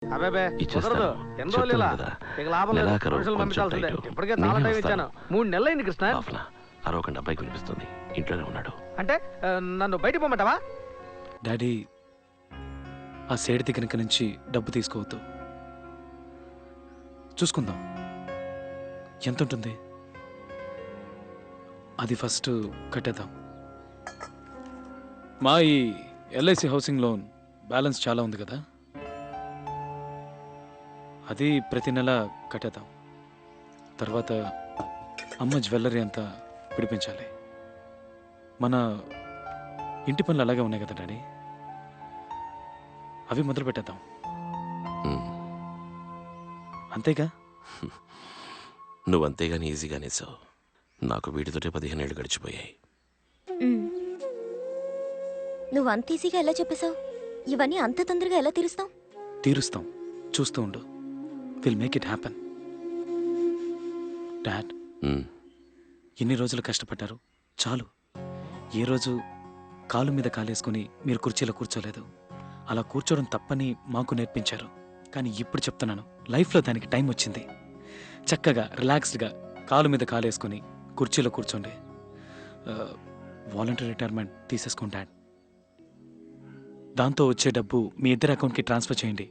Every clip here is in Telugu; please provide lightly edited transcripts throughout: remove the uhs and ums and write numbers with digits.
అబేబే కుదరదు. ఎన్ని రోజులు ఇలా ఇక లాభం లేదు. మనుషులు పంపించాల్సిందే. ఇప్పటికే చాలా టైం ఇచ్చాను. 3 నెలలు అయింది కృష్ణ. అరవకండి, అబ్బాయి కనిపిస్తుంది, ఇంట్లోనే ఉన్నాడు. అంటే నన్ను బయటికి పోమంటావా? డాడీ, ఆ సేడి దగ్గర నుంచి డబ్బు తీసుకోవద్దు, చూసుకుందాం. ఎంత ఉంటుంది అది ఫస్ట్ కట్టేద్దాం. మా ఈ ఎల్ఐసి హౌసింగ్ లోన్ బ్యాలెన్స్ చాలా ఉంది కదా, అది ప్రతి నెల కట్టేద్దాం. తర్వాత అమ్మ జ్యువెలరీ అంతా పిడిపించాలి. మన ఇంటి పనులు అలాగే ఉన్నాయి కదా డాడీ, అవి మొదలు పెట్టేద్దాం. అంతేగా? నువ్వు అంతేగాని ఈజీగానే సార్. నాకు వీటితోటే 15 ఏళ్ళు గడిచిపోయాయి. నువ్వు అంత ఈజీగా ఎలా చెప్పేశావు? ఇవన్నీ అంత తొందరగా ఎలా తీరుస్తాం, చూస్తూ ఉండు. Will make it happen. Dad, ఎన్ని రోజులు కష్టపడ్డారు, చాలు. ఏ రోజు కాలు మీద కాలేసుకుని మీరు కుర్చీలో కూర్చోలేదు. అలా కూర్చోవడం తప్పని మాకు నేర్పించారు. కానీ ఇప్పుడు చెప్తున్నాను, లైఫ్లో దానికి టైం వచ్చింది. చక్కగా రిలాక్స్డ్గా కాలు మీద కాలేసుకుని కుర్చీలో కూర్చోండి. వాలంటరీ రిటైర్మెంట్ తీసేసుకోండి డాడ్. దాంతో వచ్చే డబ్బు మీ ఇద్దరి అకౌంట్కి ట్రాన్స్ఫర్ చేయండి.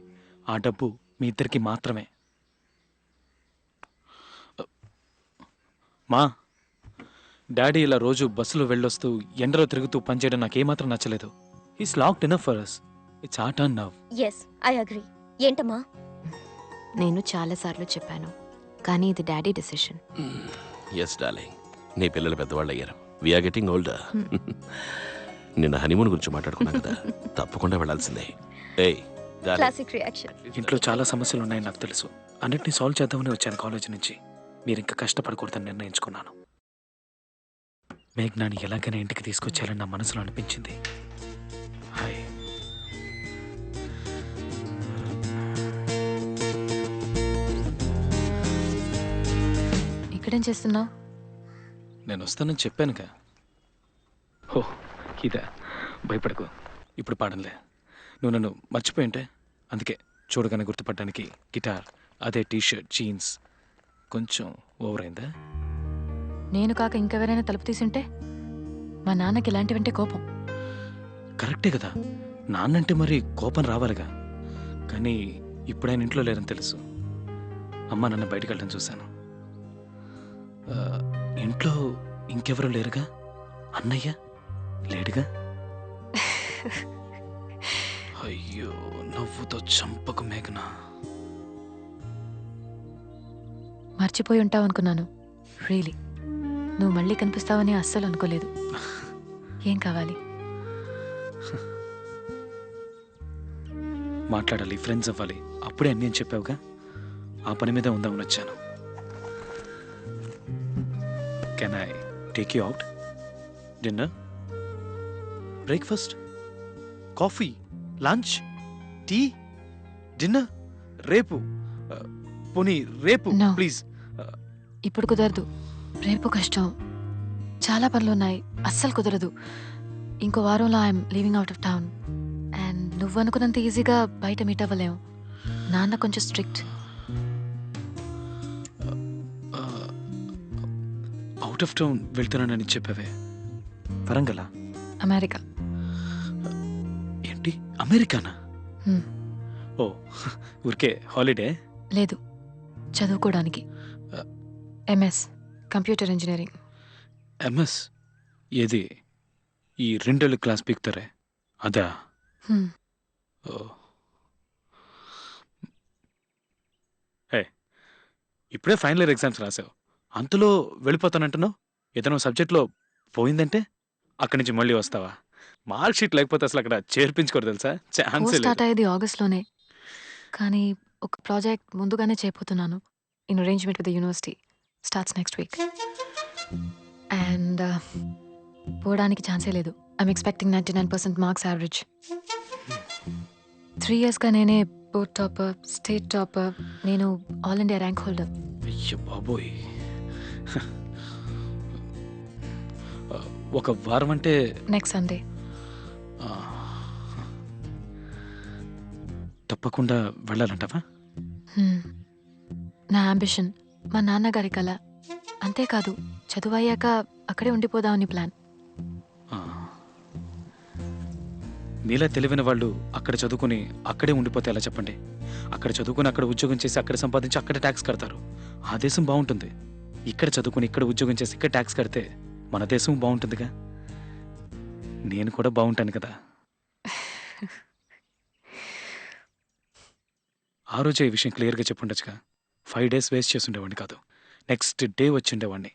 ఆ డబ్బు మీ ఇద్దరికి మాత్రమే. మా డాడీ ఇలా రోజు బస్సులో వెళ్ళొస్తూ ఎండలో తిరుగుతూ పనిచేయడం నాకేమాత్రం నచ్చలేదు. Is locked enough for us. It's our turn now. yes I agree. ఏంటమ్మా? నేను చాలాసార్లు చెప్పాను, కానీ ఇది డాడీ డెసిషన్. ఎస్ డార్లింగ్, నీ పిల్లలు పెద్దవాళ్ళు అయ్యారు. We are getting older. నిన్న హనీమూన్ గురించి మాట్లాడుకున్నాం కదా, తప్పకుండా వెళ్ళాల్సిందే. Classic reaction. ఇంట్లో చాలా సమస్యలు ఉన్నాయని నాకు తెలుసు. అన్నిటినీ సాల్వ్ చేద్దామని వచ్చాను కాలేజ్ నుంచి. మీరు ఇంకా కష్టపడకూడదని నిర్ణయించుకున్నాను. మేఘ్నాని ఎలాగైనా ఇంటికి తీసుకొచ్చాలని నా మనసులో అనిపించింది. హాయ్. ఇక్కడేం చేస్తున్నావు? నేను వస్తానని చెప్పానుగా. హో, ఇదా? భయపడకు, ఇప్పుడు పాడంలే. నువ్వు నన్ను మర్చిపోయింటే అందుకే చూడగానే గుర్తుపట్టడానికి గిటార్, అదే టీషర్ట్, జీన్స్ కొంచెం ఓవర్ అయిందా? నేను కాక ఇంకెవరైనా తలుపు తీసుంటే? మా నాన్నకి ఇలాంటివంటే కోపం. కరెక్టే కదా, నాన్నంటే మరి కోపం రావాలిగా. కానీ ఇప్పుడు ఆయన ఇంట్లో లేరని తెలుసు. అమ్మ నన్ను బయటకు వెళ్ళడం చూశాను. ఇంట్లో ఇంకెవరూ లేరుగా? అన్నయ్య లేడుగా? అయ్యో, నవ్వుతో చంపకు మేఘనా. మర్చిపోయి ఉంటావు అనుకున్నాను. రియలీ, నువ్వు మళ్ళీ కనిపిస్తావని అస్సలు అనుకోలేదు. ఏం కావాలి? మాట్లాడాలి, ఫ్రెండ్స్ అవ్వాలి, అప్పుడే అన్నీ అని చెప్పావుగా. ఆ పని మీద ఉందామని వచ్చాను. Can I take you out? Dinner, breakfast, coffee, lunch, tea, dinner, రేపు. పోనీ రేపు ప్లీజ్. ఇప్పుడు కుదరదు, రేపు కష్టం. చాలా పనులు ఉన్నాయి, అస్సలు కుదరదు. ఇంకో వారంలో I'm leaving out of town. And నువ్వు అనుకున్నంత ఈజీగా బయట మీట్ అవ్వలేము. నాన్న కొంచెం స్ట్రిక్ట్. అవుట్ ఆఫ్ టౌన్ వెళ్తున్నానని చెప్పావే, వరంగలా? అమెరికా. ఏంటి, అమెరికానా? ఓ, ఊరికే హాలిడే? లేదు, చదువుకోవడానికి. MS computer engineering. ఎంఎస్ ఏది? ఈ 2 ఏళ్ళ క్లాస్ పీకుతారే అదా? ఓ, హే, ఇప్పుడే ఫైనల్ ఇయర్ ఎగ్జామ్స్ రాసావు, అంతలో వెళ్ళిపోతానంటున్నావు. ఏదైనా సబ్జెక్ట్లో పోయిందంటే అక్కడి నుంచి మళ్ళీ వస్తావా? మార్క్ షీట్ లేకపోతే అసలు అక్కడ చేర్పించుకోరు తెలుసా? ఛాన్స్ స్టార్ట్ అయ్యేది ఆగస్ట్లోనే, కానీ ఒక ప్రాజెక్ట్ ముందుగానే చేయబోతున్నాను. In arrangement with the university starts next week. And పోవడానికి ఛాన్సే లేదు. I'm expecting 99% marks average. 3 yearsగా నేనే బోర్డ్ టాపర్, స్టేట్ టాపర్. నేను ఆల్ ఇండియా ర్యాంక్ హోల్డర్. అయ్యో బాబోయ్, ఒక వారం అంటే నెక్స్ట్ సండే. తప్పకుండా వెళ్ళాలంటావా? నా అంబిషన్ మా నాన్నగారి కళ. అంతేకాదు చదువు అయ్యాక అక్కడే ఉండిపోదామని ప్లాన్. మీలా తెలివైన వాళ్ళు అక్కడ చదువుకుని అక్కడే ఉండిపోతే ఎలా చెప్పండి? అక్కడ చదువుకుని అక్కడ ఉద్యోగం చేసి అక్కడ సంపాదించి అక్కడ ట్యాక్స్ కడతారు. ఆ దేశం బాగుంటుంది. ఇక్కడ చదువుకుని ఇక్కడ ఉద్యోగం చేసి ఇక్కడ ట్యాక్స్ కడితే మన దేశం బాగుంటుందిగా. నేను కూడా బాగుంటాను కదా. ఆ రోజే ఈ విషయం క్లియర్గా చెప్పుండొచ్చుగా. 5 days వేస్ట్ చేసి ఉండేవాడిని కాదు. నెక్స్ట్ డే వచ్చి ఉండేవాడిని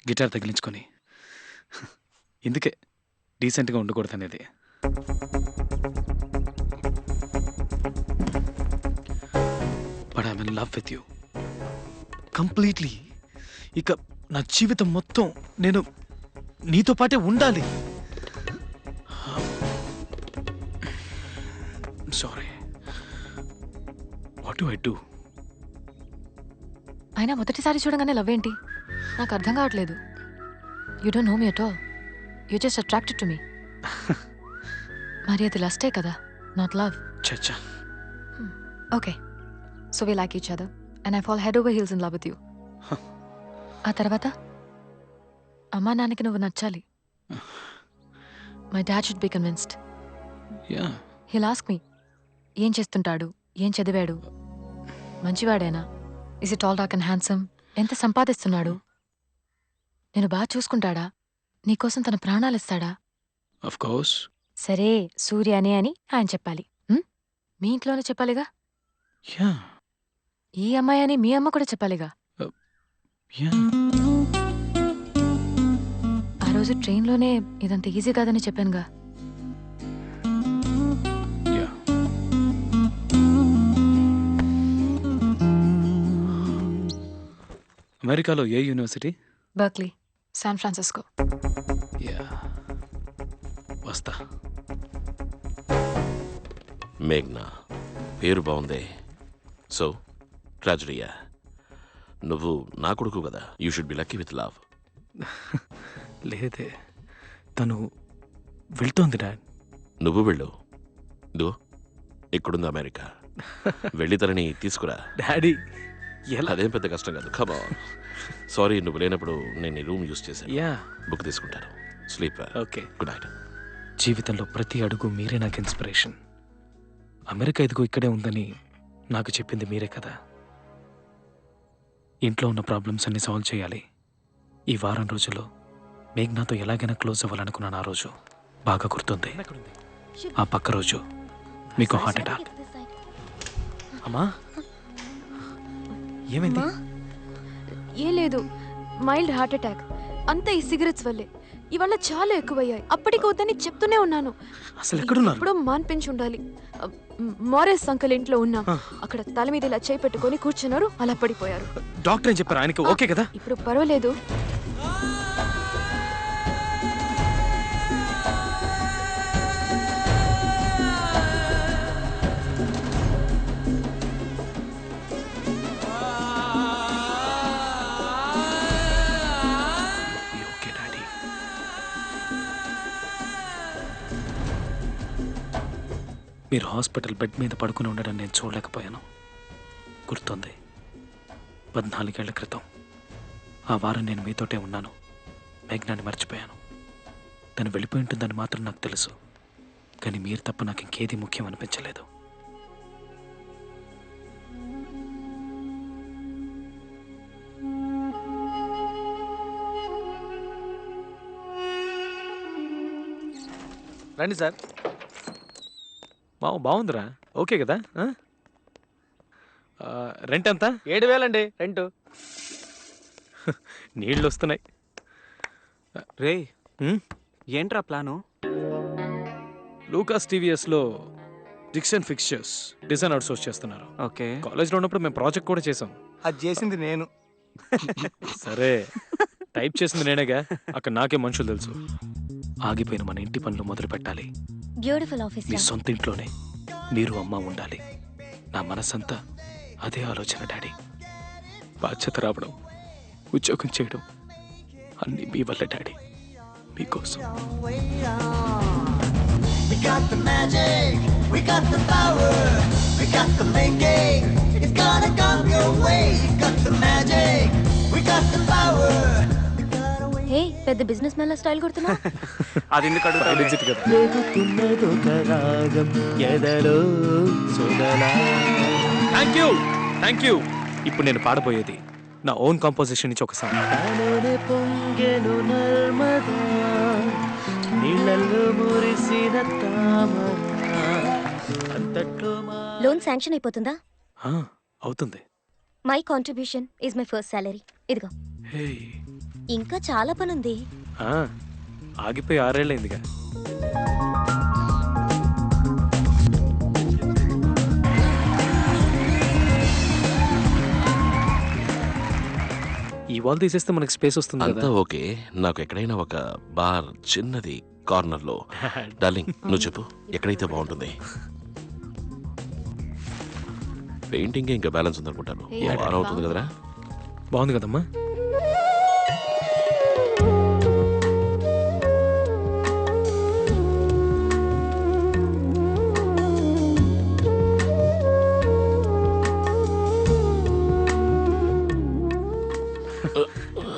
గిటార్ తగిలించుకొని. ఇందుకే డీసెంట్గా ఉండకూడదు అనేది. But I'm in love with you completely. ఇక నా జీవితం మొత్తం నేను నీతో పాటే ఉండాలి. Sorry, what do I do? అయినా మొదటిసారి చూడగానే లవ్ ఏంటి? నాకు అర్థం కావట్లేదు. You don't know me at all. You just attracted to me. మరి అది లస్టే కదా, నాట్ లవ్. చచ్చా. Okay, so we like each other and I fall head over heels in love with you. ఆ తర్వాత అమ్మా నాన్నకి నువ్వు నచ్చాలి. My dad should be convinced. He'll ask me, ఏం చేస్తుంటాడు, ఏం చదివాడు, మంచివాడేనా, is it all dark and handsome, ఎంత సంపాదిస్తున్నాడు, నేను బాగా చూసుకుంటాడా, నీకోసం తన ప్రాణాలు ఇస్తాడా? Of course. సరే సూర్యనే అని ఆయన చెప్పాలి. మీ ఇంట్లోనే చెప్పాలిగా. ఈ అమ్మాయి అని మీ అమ్మ కూడా చెప్పాలిగా. ఆ రోజు ట్రైన్లోనే ఇదంత ఈజీ కాదని చెప్పానుగా. అమెరికాలో ఏ యూనివర్సిటీ? Berkeley, San Francisco. వస్తా. మేఘ్నా, పేరు బాగుంది. సో ట్రాజడీయా? నువ్వు నా కొడుకు కదా, you should be lucky with love. లేదే, తను వెళ్తోంది డాడ్. నువ్వు వెళ్ళు. ఇదో ఇక్కడుంది అమెరికా. వెళ్ళి తనని తీసుకురా. డాడీ ఎలా? అదేం పెద్ద కష్టం కాదు. Come on. సారీ, నువ్వు లేనప్పుడు నేను ఈ రూమ్ యూస్ చేశాను. బుక్ తీసుకుంటాను. స్లీప్. Okay, good night. జీవితంలో ప్రతి అడుగు మీరే నాకు ఇన్స్పిరేషన్. అమెరికా ఇదిగో ఇక్కడే ఉందని నాకు చెప్పింది మీరే కదా. ఇంట్లో ఉన్న ప్రాబ్లమ్స్ అన్ని సాల్వ్ చేయాలి. ఈ వారం రోజుల్లో మేఘ్నాతో ఎలాగైనా క్లోజ్ అవ్వాలనుకున్నాను. ఆ రోజు బాగా గుర్తుంది. ఆ పక్క రోజు మీకు హార్ట్ అటాక్. అమ్మా, ఏమైంది? ఏం లేదు, మైల్డ్ హార్ట్ అటాక్. అంతా ఈ సిగరెట్స్ వల్లే. ఇవాళ చాలా ఎక్కువయ్యాయి. అప్పటికి వద్దని చెప్తూనే ఉన్నాను. అసలు ఎక్కడున్నారు? ఇప్పుడు మాన్పించి ఉండాలి. మోరేస్ అంకల్ ఇంట్లో ఉన్నాం. అక్కడ తల మీద ఇలా చేయి పెట్టుకొని కూర్చున్నారు, అలా పడిపోయారు. డాక్టర్ ఏం చెప్పారు? ఆయనకి ఓకే కదా? ఇప్పుడు పర్వాలేదు. మీరు హాస్పిటల్ బెడ్ మీద పడుకుని ఉండడం నేను చూడలేకపోయాను. గుర్తుంది, 14 ఏళ్ల క్రితం ఆ వారం నేను మీతోటే ఉన్నాను. మేఘ్నాన్ని మర్చిపోయాను. తను వెళ్ళిపోయి ఉంటుందని మాత్రం నాకు తెలుసు. కానీ మీరు తప్ప నాకు ఇంకేది ముఖ్యం అనిపించలేదు. రండి సార్. బాగుందిరా. ఓకే కదా? రెంట్ ఎంత? 7,000 అండి రెంట్. నీళ్ళు వస్తున్నాయి. రే, ఏంట్రా ప్లాను? లూకాస్ టీవీఎస్లో diction fixtures design outsource చేస్తున్నారు. ఓకే. కాలేజ్లో ఉన్నప్పుడు మేము ప్రాజెక్ట్ కూడా చేసాం. అది చేసింది నేను. సరే, టైప్ చేసింది నేనేగా. అక్కడ నాకే మనుషులు తెలుసు. ఆగిపోయిన మన ఇంటి పనులు మొదలు పెట్టాలి. Beautiful office. మీ సొంత ఇంట్లోనే మీరు అమ్మ ఉండాలి. నా మనసంతా అదే ఆలోచన డాడీ. బాధ్యత రావడం, ఉద్యోగం చేయడం అన్నీ మీ వల్ల డాడీ. మీకోసం. We got the magic, we got the power, we got the thinking. It's gonna come your way. You got the magic, we got the power. హే పెద్ద బిజినెస్ మ్యాన్ స్టైల్ కొడుతున్నా. అది ఎందుకు అడుగుతావు? Legit కదా. Thank you. ఇప్పుడు నేను పాడబోయేది నా ఓన్ కంపోజిషన్ నుంచి ఒక సాంగ్. లోన్ శాంక్షన్ అయిపోతుందా? అవుతుంది. My contribution is my first salary. ఇదిగో. హే, ఇంకా చాలా పని ఉంది. ఆగిపోయి 6 ఏళ్ళైందిగా. ఈ వాల్ తీసేస్తే మనకి స్పేస్ వస్తుంది అంతా కదా. ఓకే. నాకు ఎక్కడైనా ఒక బార్ చిన్నది కార్నర్ లో. డార్లింగ్ నువ్వు చెప్పు ఎక్కడైతే బాగుంటుంది. పెయింటింగ్ ఇంకా బ్యాలెన్స్ ఉందనుకుంటాను. Hey, వారం అవుతుంది కదరా. బాగుంది కదమ్మా.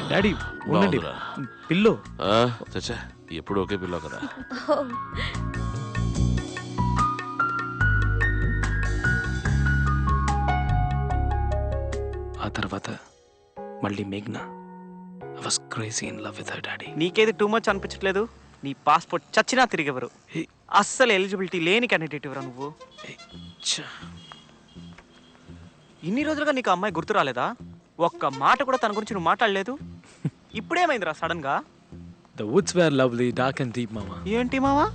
డాడీ ఉండండి. బాగుందిరా. పిల్లో చచ్చా ఎప్పుడు ఒకే పిల్లో కదా. ఆ తర్వాత మళ్ళీ మేఘ్నా. I was crazy in love with her, daddy. నీకేది టూ మచ్ అనిపించట్లేదు? నీ పాస్పోర్ట్ చచ్చినా తిరిగెవరు. హే, అస్సలు ఎలిజిబిలిటీ లేని క్యాండిడేట్ ఎవరా నువ్వు? హే, ఛ. ఇన్ని రోజులుగా నీకు ఆ అమ్మాయి గుర్తు రాలేదా? ఒక్క మాట కూడా తన గురించి నువ్వు మాట్లాడలేదు. ఇప్పుడేమైందిరా సడన్ గా? The woods were lovely, dark and deep, mama. ఏంటి మావా?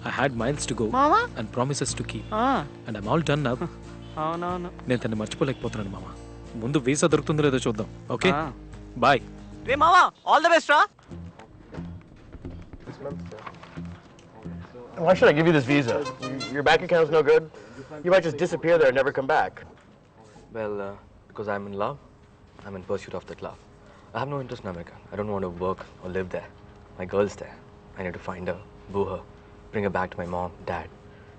I had miles to go మావా? and promises to keep. ఆ, And I'm all done now. అవునవును. నేను తను మర్చిపోలేకపోతున్నాను మామ. ముందు వీసా దొరుకుతుందో లేదో చూద్దాం. ఓకే ఆ. బాయ్. రే మావా, ఆల్ ద బెస్ట్ రా. Why should I give you this visa? Your bank account's no good. You might just disappear there and never come back. Well, because I'm in love, I'm in pursuit of that love. I have no interest in America. I don't want to work or live there. My girl's there. I need to find her, boo her, bring her back to my mom, dad,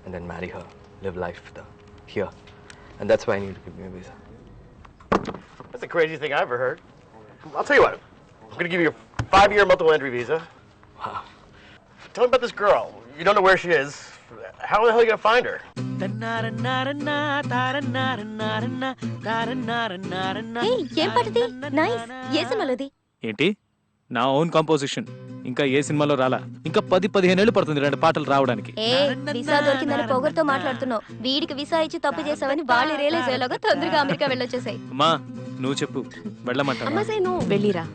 and then marry her, live life with her here. And that's why I need to give me a visa. That's the craziest thing I ever heard. I'll tell you what. I'm gonna give you a 5-year multiple entry visa. Wow. Tell me about this girl. You don't know where she is. How the hell are you gonna find her? హే ఏం పాటది? నైస్. ఏ సినిమాలోది? ఏంటి నా ఓన్ కంపోజిషన్. ఇంకా ఏ సినిమాలో రాలా. ఇంకా 10-15 ఏళ్ళు పడుతుంది 2 పాటలు రావడానికి. ఏ వీసా దొరికిందని పొగరుతో మాట్లాడుతున్నావు. వీడికి వీసా ఇచ్చి తప్పు చేసావని వాళ్ళు రియలైజ్ అయ్యేలాగా తొందరగా అమెరికా వెళ్ళొచ్చేసాయి. అమ్మా నువ్వు చెప్పు వెళ్ళమంటావా? అమ్మ సై నువ్వు వెళ్ళిరా,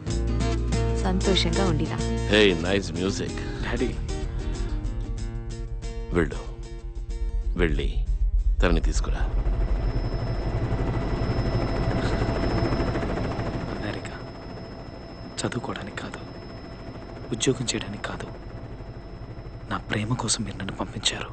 సంతోషంగా ఉండిరా. Hey nice music. డాడీ వెళ్ళు వెళ్ళి తనని తీసుకురా. అమెరికా చదువుకోవడానికి కాదు, ఉద్యోగం చేయడానికి కాదు, నా ప్రేమ కోసం మీరు నన్ను పంపించారు.